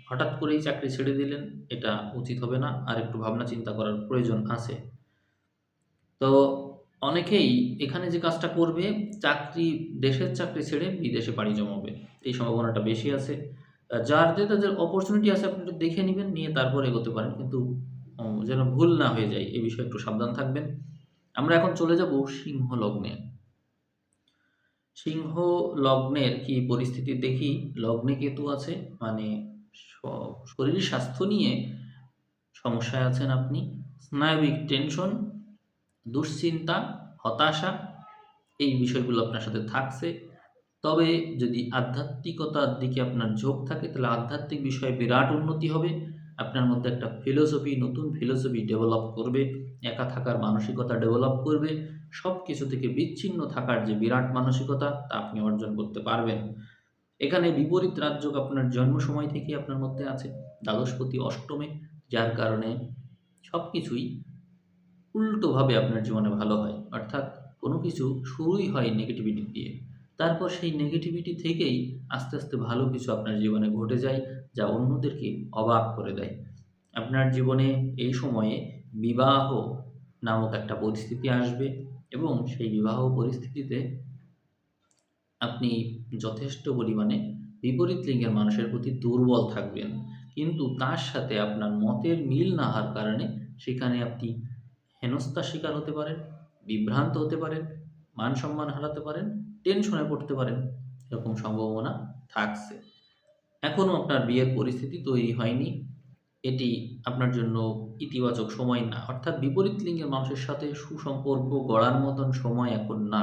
Speaker 1: হঠাৎ করেই চাকরি ছেড়ে দিলেন, এটা উচিত হবে না। আর একটু ভাবনা চিন্তা করার প্রয়োজন আছে। তো অনেকেই এখানে যে কাজটা করবে, দেশের চাকরি ছেড়ে বিদেশে পাড়ি জমাবে। এই সম্ভাবনাটা বেশি আছে। যাদের অপরচুনিটি আছে আপনি একটু দেখে নিবেন, নিয়ে তারপর এগোতে পারেন। কিন্তু যেন ভুল না হয়ে যায়, এ বিষয়ে একটু সাবধান থাকবেন। আমরা এখন চলে যাব সিংহ লগ্নে। সিংহ লগ্নের কি পরিস্থিতি দেখি। লগ্নে কেতু আছে, মানে স শরীর স্বাস্থ্য নিয়ে সমস্যায় আছেন আপনি। স্নায়বিক টেনশন, দুশ্চিন্তা, হতাশা, এই বিষয়গুলো আপনার সাথে থাকছে। তবে যদি আধ্যাত্মিকতার দিকে আপনার ঝোঁক থাকে, তাহলে আধ্যাত্মিক বিষয়ে বিরাট উন্নতি হবে। আপনার মধ্যে একটা নতুন ফিলোসফি ডেভেলপ করবে। একা থাকার মানসিকতা ডেভেলপ করবে। সবকিছু থেকে বিচ্ছিন্ন থাকার যে বিরাট মানসিকতা, তা আপনি অর্জন করতে পারবেন। এখানে বিপরীত রাজযোগ আপনার জন্ম সময় থেকেই আপনার মধ্যে আছে। দ্বাদশপতি অষ্টমে, যার কারণে সবকিছুই উল্টোভাবে আপনার জীবনে ভালো হয়। অর্থাৎ কোনো কিছু শুরুই হয় নেগেটিভিটি দিয়ে। তারপর সেই নেগেটিভিটি থেকেই আস্তে, আস্তে ভালো কিছু আপনার জীবনে ঘটে যায়, যা অন্যদেরকে অবাক করে দেয়। আপনার জীবনে এই সময়ে বিবাহ নামক একটা পরিস্থিতি আসবে, এবং সেই বিবাহ পরিস্থিতিতে আপনি যথেষ্ট পরিমাণে বিপরীত লিঙ্গের মানুষের প্রতি দুর্বল থাকবেন। কিন্তু তার সাথে আপনার মতের মিল না হওয়ার কারণে সেখানে আপনি হেনস্থার শিকার হতে পারেন, বিভ্রান্ত হতে পারেন, মান-সম্মান হারাতে পারেন, টেনশনে পড়তে পারেন। এরকম সম্ভাবনা থাকছে। এখনও আপনার বিয়ের পরিস্থিতি তৈরি হয়নি। এটি আপনার জন্য ইতিবাচক সময় না। অর্থাৎ বিপরীত লিঙ্গের মানুষের সাথে সুসম্পর্ক গড়ার মতন সময় এখন না।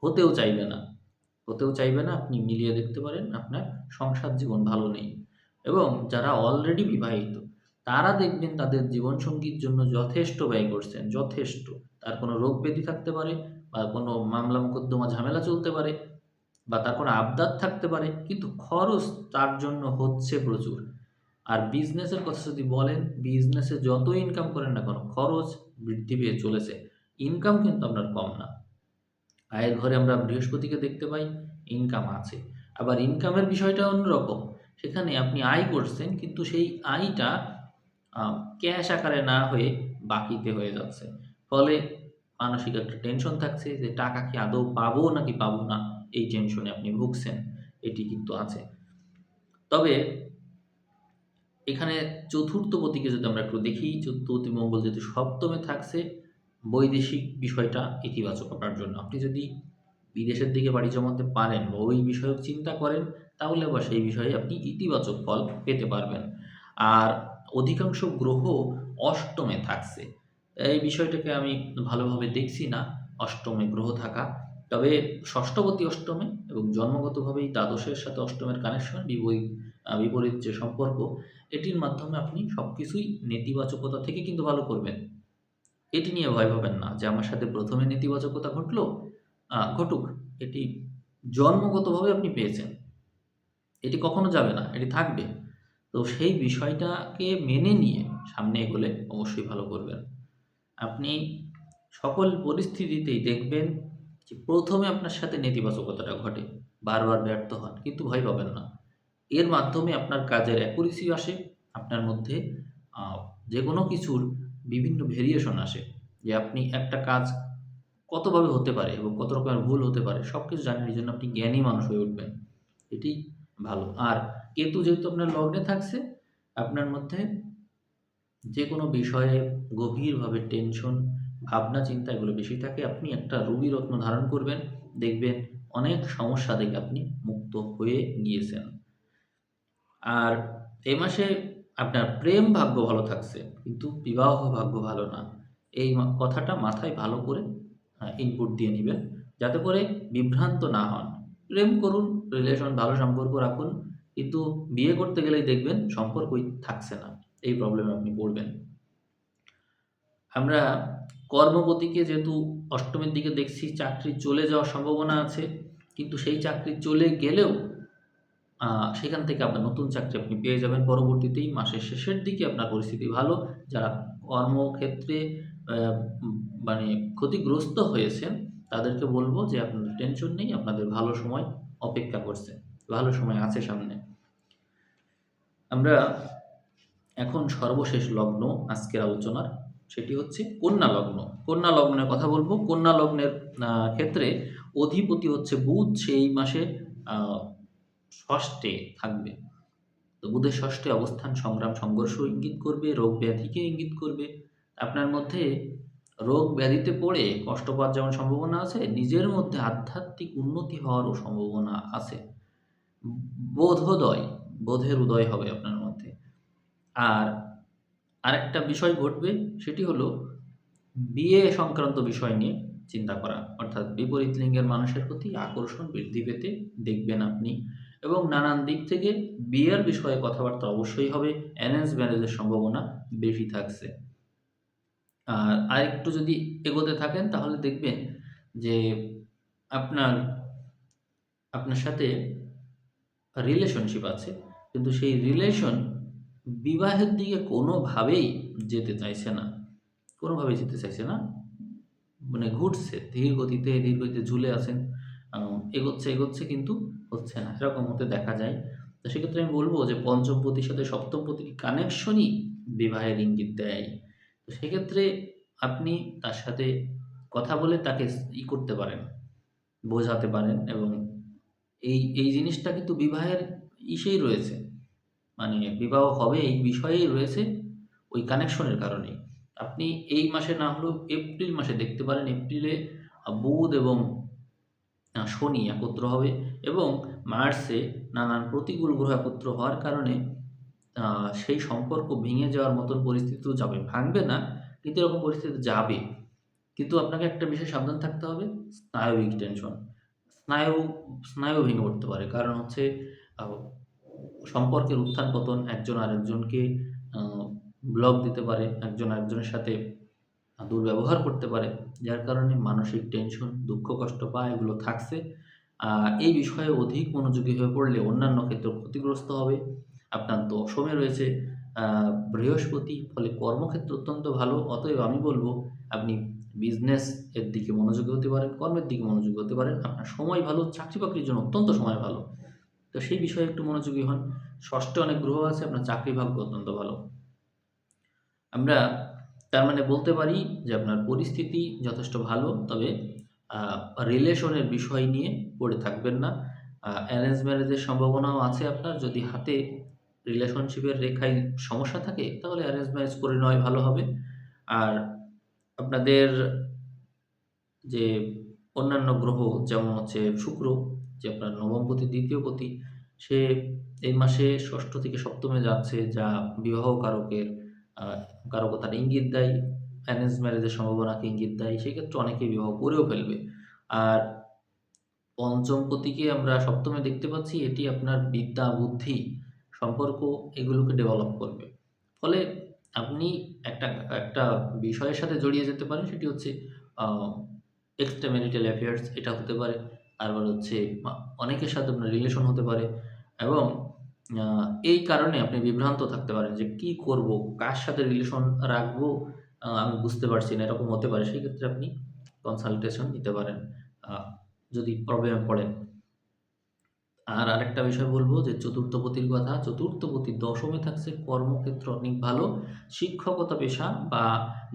Speaker 1: হতেও চাইবে না। আপনি মিলিয়ে দেখতে পারেন, আপনার সংসার জীবন ভালো নেই। এবং যারা অলরেডি বিবাহিত, তারা দেখবেন তাদের জীবনসঙ্গীর জন্য যথেষ্ট ব্যয় করছেন, যথেষ্ট। তার কোনো রোগ ব্যাধি থাকতে পারে, বা কোনো মামলা মোকদ্দমা ঝামেলা চলতে পারে, বা তার কোনো আবদার থাকতে পারে, কিন্তু খরচ তার জন্য হচ্ছে প্রচুর। আর বিজনেসের কথা যদি বলেন, বিজনেসে যত ইনকাম করেন না কেন, খরচ বৃদ্ধি পেয়ে চলেছে। ইনকাম কিন্তু আপনার কম না। আয়ের ঘরে আমরা বৃহস্পতিকে দেখতে পাই, ইনকাম আছে। আবার ইনকামের বিষয়টা অন্যরকম। সেখানে আপনি আয় করছেন, কিন্তু সেই আয়টা ক্যাশ আকারে না হয়ে বাকিতে হয়ে যাচ্ছে। ফলে মানসিক একটা টেনশন থাকছে যে টাকা কি আদৌ পাবো নাকি পাবো না, এই টেনশনে আপনি ভুগছেন। এটি কিন্তু আছে। তবে এখানে চতুর্থপতিকে যদি আমরা একটু দেখি, চতুর্থপতি মঙ্গল যেহেতু সপ্তমে থাকছে, বৈদেশিক বিষয়টা ইতিবাচক আপনার জন্য। আপনি যদি বিদেশের দিকে পাড়ি জমাতে পারেন, বা ওই বিষয়ক চিন্তা করেন, তাহলে আবার সেই বিষয়ে আপনি ইতিবাচক ফল পেতে পারবেন। আর অধিকাংশ গ্রহ অষ্টমে থাকছে। এই বিষয়টাকে আমি ভালোভাবে দেখছি না, অষ্টমে গ্রহ থাকা। তবে ষষ্ঠপতি অষ্টমে, এবং জন্মগতভাবেই দ্বাদশের সাথে অষ্টমের কানেকশন, বিপরীত যে সম্পর্ক, এটির মাধ্যমে আপনি সবকিছুই নেতিবাচকতা থেকে কিন্তু ভালো করবেন। এটি নিয়ে ভয় পাবেন না যে আমার সাথে প্রথমে নেতিবাচকতা ঘটলো, ঘটুক। এটি জন্মগতভাবে আপনি পেয়েছেন। এটি কখনো যাবে না, এটি থাকবে। তো সেই বিষয়টাকে মেনে নিয়ে সামনে এগোলে অবশ্যই ভালো করবেন। আপনি সকল পরিস্থিতিতেই দেখবেন যে প্রথমে আপনার সাথে নেতিবাচকতাটা ঘটে, বারবার ব্যর্থ হন, কিন্তু ভয় পাবেন না। এর মাধ্যমে আপনার কাজের অ্যাকুরেসি আসে, আপনার মধ্যে আ যেকোনো কিছুর বিভিন্ন ভেরিয়েশন আসে। যে আপনি একটা কাজ কতভাবে হতে পারে এবং কত রকমের ভুল হতে পারে সবকিছু জানেন। এজন্য আপনি জ্ঞানী মানুষ হয়ে উঠবেন। এটি ভালো। আর কেতু যেহেতু আপনার লগ্নে থাকছে, আপনার মধ্যে যেকোনো বিষয়ে গভীরভাবে টেনশন, ভাবনা চিন্তা এগুলো বেশি থাকে। আপনি একটা রুবি রত্ন ধারণ করবেন, দেখবেন অনেক সমস্যা থেকে আপনি মুক্ত হয়ে গিয়েছেন। আর এই মাসে আপনার প্রেম ভাগ্য ভালো থাকছে, কিন্তু বিবাহ ভাগ্য ভালো না। এই কথাটা মাথায় ভালো করে ইনপুট দিয়ে নিবেন, যাতে করে বিভ্রান্ত না হন। প্রেম করুন, রিলেশন ভালো সম্পর্ক রাখুন, কিন্তু বিয়ে করতে গেলেই দেখবেন সম্পর্কই থাকছে না। এই প্রবলেমে আপনি পড়বেন। আমরা কর্মপতিকে যেহেতু অষ্টমের দিকে দেখছি, চাকরি চলে যাওয়ার সম্ভাবনা আছে, কিন্তু সেই চাকরি চলে গেলেও আ সেখান থেকে আপনার নতুন চাকরি আপনি পেয়ে যাবেন পরবর্তীতেই। মাসের শেষের দিকে আপনার পরিস্থিতি ভালো। যারা কর্মক্ষেত্রে আ উম মানে ক্ষতিগ্রস্ত হয়েছেন, তাদেরকে বলব যে আপনাদের টেনশন নেই, আপনাদের ভালো সময় অপেক্ষা করছে। ভালো সময় আছে সামনে। আমরা এখন সর্বশেষ লগ্ন আজকের আলোচনার, সেটি হচ্ছে কন্যা লগ্ন। কন্যা লগ্নের কথা বলব। কন্যা লগ্নের ক্ষেত্রে অধিপতি হচ্ছে বুধ। সেই মাসে আ ষষ্ঠে থাকবে। তো বুধের ষষ্ঠে অবস্থান সংগ্রাম, সংঘর্ষ ইঙ্গিত করবে, রোগ ব্যাধিকে ইঙ্গিত করবে। আপনার মধ্যে রোগ ব্যাধিতে পড়ে কষ্ট পাওয়ার যেমন সম্ভাবনা আছে, নিজের মধ্যে আধ্যাত্মিক উন্নতি হওয়ারও সম্ভাবনা আছে। বোধোদয়, বোধের উদয় হবে আপনার মধ্যে। আর আরেকটা বিষয় ঘটবে, সেটি হলো বিয়ে সংক্রান্ত বিষয় নিয়ে চিন্তা করা। অর্থাৎ বিপরীত লিঙ্গের মানুষের প্রতি আকর্ষণ বৃদ্ধি পেতে দেখবেন আপনি, এবং নানান দিক থেকে বিয়ের বিষয়ে কথাবার্তা অবশ্যই হবে। অ্যারেঞ্জ ম্যারেজের সম্ভাবনা বেশি থাকছে। আর আরেকটু যদি এগোতে থাকেন তাহলে দেখবেন যে আপনার আপনার সাথে রিলেশনশিপ আছে। কিন্তু সেই রিলেশন বিবাহের দিকে কোনোভাবেই যেতে চাইছে না। কোনোভাবেই যেতে চাইছে না। মানে ঘুরছে ধীর গতিতে, ধীর গতিতে ঝুলে আছেন। এগোচ্ছে, এগোচ্ছে কিন্তু হচ্ছে না। এরকম হতে দেখা যায়। তো সেক্ষেত্রে আমি বলব যে পঞ্চম পতির সাথে সপ্তম পতির কানেকশনই বিবাহের ইঙ্গিত দেয়। তো সেক্ষেত্রে আপনি তার সাথে কথা বলে তাকে করতে পারেন, বোঝাতে পারেন, এবং এই জিনিসটা কিন্তু বিবাহের ইসেই রয়েছে। মানে বিবাহ হবে এই বিষয়েই রয়েছে, ওই কানেকশনের কারণেই। আপনি এই মাসে না হলেও এপ্রিল মাসে দেখতে পারেন। এপ্রিলে বুধ এবং শনি একত্র হবে, এবং মার্চে নানান প্রতিকূল গ্রহ একত্র হওয়ার কারণে সেই সম্পর্ক ভেঙে যাওয়ার মতন পরিস্থিতিও যাবে। ভাঙবে না, কিন্তু এরকম পরিস্থিতি যাবে। কিন্তু আপনাকে একটা বিষয় সাবধান থাকতে হবে, স্নায়বিক টেনশন। স্নায়ু স্নায়ু ভেঙে পড়তে পারে। কারণ হচ্ছে আ সম্পর্কের উত্থান-পতন, একজন আরেকজনকে আ ব্লক দিতে পারে, একজন আরেকজনের সাথে দুর্ব্যবহার করতে পারে। যার কারণে মানসিক টেনশন, দুঃখ কষ্ট পাওয়া এগুলো থাকছে। আ এই বিষয়ে অধিক মনোযোগী হয়ে পড়লে অন্যান্য ক্ষেত্রেও ক্ষতিগ্রস্ত হবে। আপনার দশমে রয়েছে আ বৃহস্পতি, ফলে কর্মক্ষেত্র অত্যন্ত ভালো। অতএব আমি বলব আপনি বিজনেস এর দিকে মনোযোগী হতে পারেন, কর্মের দিকে মনোযোগী হতে পারেন। আপনার সময় ভালো, চাকরি-বাকরির জন্য অত্যন্ত সময় ভালো। তো সেই বিষয়ে একটু মনোযোগী হন। ষষ্ঠে অনেক গ্রহ আছে, আপনার চাকরি ভাগ্য অত্যন্ত ভালো। আমরা তার মানে বলতে পারি যে আপনার পরিস্থিতি যথেষ্ট ভালো। তবে আ রিলেশনের বিষয় নিয়ে পড়ে থাকবেন না। অ্যারেঞ্জ ম্যারেজের সম্ভাবনাও আছে আপনার। যদি হাতে রিলেশনশিপের রেখায় সমস্যা থাকে, তাহলে অ্যারেঞ্জ ম্যারেজ করে নেওয়াই ভালো হবে। আর আপনাদের যে অন্যান্য গ্রহ, যেমন হচ্ছে শুক্র, যে আপনার নবম পতি, দ্বিতীয় পতি, সে এই মাসে ষষ্ঠ থেকে সপ্তমে যাচ্ছে, যা বিবাহ কারকের আ কারকতার ইঙ্গিত দেয়, অ্যারেঞ্জ ম্যারেজের সম্ভাবনাকে ইঙ্গিত দেয়। সেক্ষেত্রে অনেকে বিবাহ করেও ফেলবে। আর পঞ্চম পতিকে আমরা সপ্তমে দেখতে পাচ্ছি, এটি আপনার বিদ্যা, বুদ্ধি, সম্পর্ক এগুলোকে ডেভেলপ করবে। ফলে আপনি একটা একটা বিষয়ের সাথে জড়িয়ে যেতে পারেন, সেটি হচ্ছে আ এক্সট্রা ম্যারিটাল অ্যাফেয়ার্স, এটা হতে পারে। তারপর হচ্ছে অনেকের সাথে আপনার রিলেশন হতে পারে, এবং আ এই কারণে আপনি বিভ্রান্ত থাকতে পারেন যে কি করব? কার সাথে রিলেশন রাখবো? আমি বুঝতে পারছি না, এরকম হতে পারে। সেক্ষেত্রে আপনি কনসালটেশন নিতে পারেন, আ যদি প্রবলেমে পড়েন। আর আরেকটা বিষয় বলবো যে চতুর্থপতির কথা। চতুর্থপতি দশমে থাকছে, কর্মক্ষেত্র অনেক ভালো। শিক্ষকতা পেশা বা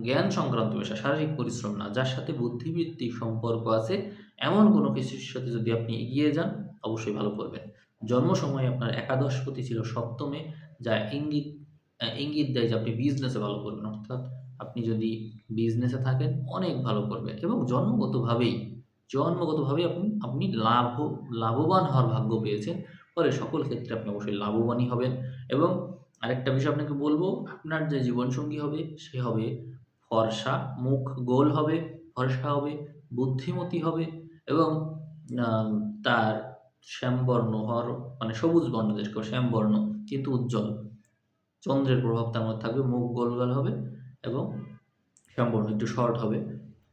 Speaker 1: জ্ঞান সংক্রান্ত পেশা, শারীরিক পরিশ্রম না, যার সাথে বুদ্ধিবৃত্তিক সম্পর্ক আছে, এমন কোনো কিছুর সাথে যদি আপনি এগিয়ে যান, অবশ্যই ভালো করবেন। জন্ম সময়ে আপনার একাদশপতি ছিল সপ্তমে, যা ইঙ্গিত দেয় যে আপনি বিজনেসে ভালো করবেন। অর্থাৎ আপনি যদি বিজনেসে থাকেন অনেক ভালো করবেন, এবং জন্মগতভাবেই আপনি আপনি লাভবান হওয়ার ভাগ্য পেয়েছেন। ফলে সকল ক্ষেত্রে আপনি অবশ্যই লাভবানই হবেন। এবং আরেকটা বিষয় আপনাকে বলব, আপনার যে জীবনসঙ্গী হবে সে হবে ফর্সা, মুখ গোল হবে, ফর্সা হবে, বুদ্ধিমতী হবে, এবং আম তার শ্যামবর্ণ হওয়ার, মানে সবুজ বর্ণ যেটাকে বলে শ্যামবর্ণ, কিন্তু উজ্জ্বল। চন্দ্রের প্রভাব তার মধ্যে থাকবে, মুখ গোলগাল হবে এবং শ্যামবর্ণ, একটু শর্ট হবে,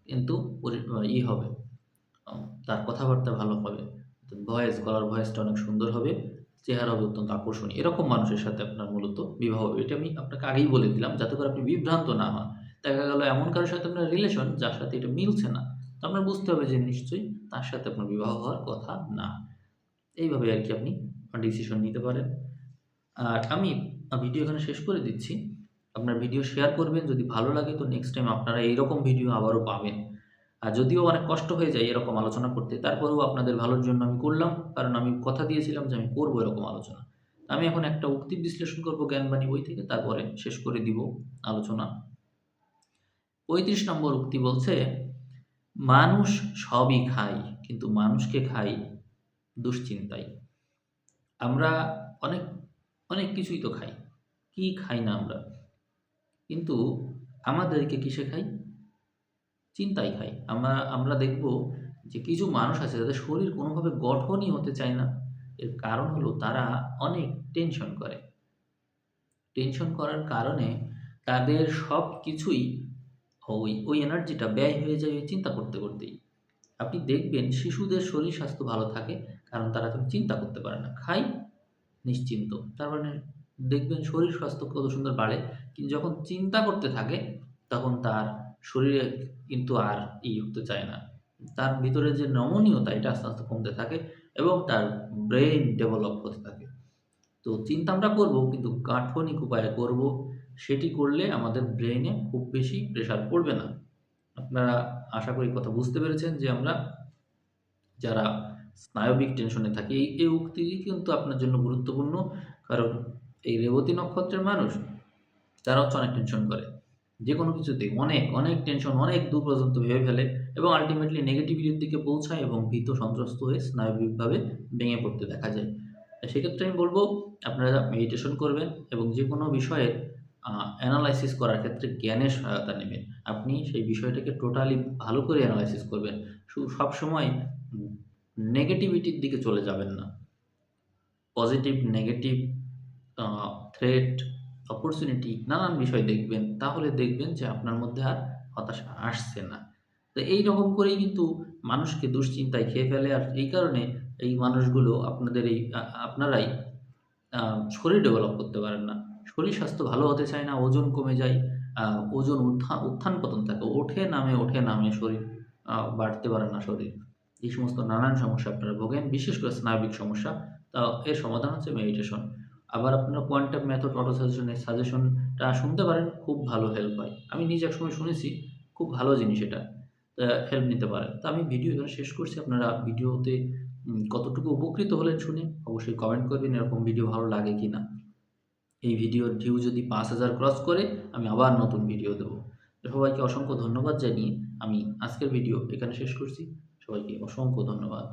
Speaker 1: কিন্তু হবে, তার কথাবার্তা ভালো হবে। গলার ভয়েসটা অনেক সুন্দর হবে, চেহারা হবে অত্যন্ত আকর্ষণীয়। এরকম মানুষের সাথে আপনার মূলত বিবাহ হবে। এটা আমি আপনাকে আগেই বলে দিলাম যাতে করে আপনি বিভ্রান্ত না হন। দেখা গেল এমন কারো সাথে আপনার রিলেশন যার সাথে এটা মিলছে না। তো আপনার বুঝতে হবে যে নিশ্চয়ই তার সাথে আপনার বিবাহ হওয়ার কথা না। এইভাবে আরকি আপনি ডিসিশন নিতে পারেন। আর আমি ভিডিও এখানে শেষ করে দিচ্ছি। আপনার ভিডিও শেয়ার করবেন, যদি ভালো লাগে তো নেক্সট টাইম আপনারা এইরকম ভিডিও আবারও পাবেন। আর যদিও অনেক কষ্ট হয়ে যায় এরকম আলোচনা করতে, তারপরেও আপনাদের ভালোর জন্য আমি করলাম। কারণ আমি কথা দিয়েছিলাম যে আমি করব এরকম আলোচনা। আমি এখন একটা উক্তি বিশ্লেষণ করব জ্ঞানবাণী বই থেকে, তারপরে শেষ করে দিব আলোচনা। ৩৫ নম্বর উক্তি বলছে, "মানুষ সবই খায়, কিন্তু মানুষকে খায় দুশ্চিন্তায়।" আমরা অনেক, অনেক কিছুই তো খাই। কি খাই না আমরা? কিন্তু আমাদেরকে কিসে খাই? চিন্তায় খাই। আমরা দেখব যে কিছু মানুষ আছে যাদের শরীর কোনোভাবে গঠনই হতে চায় না। এর কারণ হলো তারা অনেক টেনশন করে। টেনশন করার কারণে তাদের সবকিছুই ওই এনার্জিটা ব্যয় হয়ে যায় ওই চিন্তা করতে, করতেই। আপনি দেখবেন শিশুদের শরীর স্বাস্থ্য ভালো থাকে, কারণ তারা তখন চিন্তা করতে পারে না। খায় নিশ্চিন্ত। তার মানে দেখবেন শরীর স্বাস্থ্য কত সুন্দর বাড়ে। কিন্তু যখন চিন্তা করতে থাকে, তখন তার শরীরে কিন্তু আর হতে চায় না। তার ভিতরে যে নমনীয়তা এটা আস্তে, আস্তে কমতে থাকে এবং তার ব্রেইন ডেভেলপ হতে থাকে। তো চিন্তা আমরা করব, কিন্তু গাঠনিক উপায়ে করব। সেটি করলে আমাদের ব্রেইনে খুব বেশি প্রেশার পড়বে না। আপনারা আশা করি কথা বুঝতে পেরেছেন যে আমরা যারা স্নায়বিক টেনশনে থাকি, এই উক্তিটি কিন্তু আপনার জন্য গুরুত্বপূর্ণ। কারণ এই রেবতী নক্ষত্রের মানুষ, তারা হচ্ছে অনেক টেনশন করে। যেকোনো কিছুতেই অনেক, অনেক টেনশন, অনেক দূর পর্যন্ত ভেবে ফেলে এবং আল্টিমেটলি নেগেটিভিটির দিকে পৌঁছায় এবং ভীত সন্ত্রস্ত হয়ে স্নায়বিকভাবে ভেঙে পড়তে দেখা যায়। সেক্ষেত্রে আমি বলব আপনারা মেডিটেশন করবেন এবং যেকোনো বিষয়ের অ্যানালাইসিস করার ক্ষেত্রে জ্ঞানের সহায়তা নেবেন। আপনি সেই বিষয়টাকে টোটালি ভালো করে অ্যানালাইসিস করবেন। সবসময় উম নেগেটিভিটির দিকে চলে যাবেন না। Positive, negative, a threat, opportunity নানান বিষয় দেখবেন। তাহলে দেখবেন যে আপনার মধ্যে আর হতাশা আসছে না। তো এইরকম করেই কিন্তু মানুষকে দুশ্চিন্তায় খেয়ে ফেলে। আর এই কারণে এই মানুষগুলো আপনাদের এই আপনারাই আ শরীর ডেভেলপ করতে পারেন না। শরীর স্বাস্থ্য ভালো হতে চায় না, ওজন কমে যায়, আ ওজন উত্থান-পতন থাকে। ওঠে নামে শরীর বাড়তে পারে না শরীর। এই সমস্ত নানান সমস্যা আপনারা ভোগেন, বিশেষ করে স্নায়বিক সমস্যা। এর সমাধান হচ্ছে মেডিটেশন। আবার আপনারা কোয়ান্টাম মেথড অটো সাজেশনের সাজেশনটা শুনতে পারেন, খুব ভালো হেল্প হয়। আমি নিজে একসময় শুনেছি, খুব ভালো জিনিস এটা। হেল্প নিতে পারেন। তো আমি ভিডিও এখানে শেষ করছি। আপনারা ভিডিওতে কতটুকু উপকৃত হলেন শুনে অবশ্যই কমেন্ট করবেন এরকম ভিডিও ভালো লাগে কিনা। এই ভিডিওর ভিউ যদি ৫,০০০ ক্রস করে আমি আবার নতুন ভিডিও দেব। তো সবাইকে অসংখ্য ধন্যবাদ জানিয়ে আমি আজকের ভিডিও এখানে শেষ করছি। সবাইকে অসংখ্য ধন্যবাদ।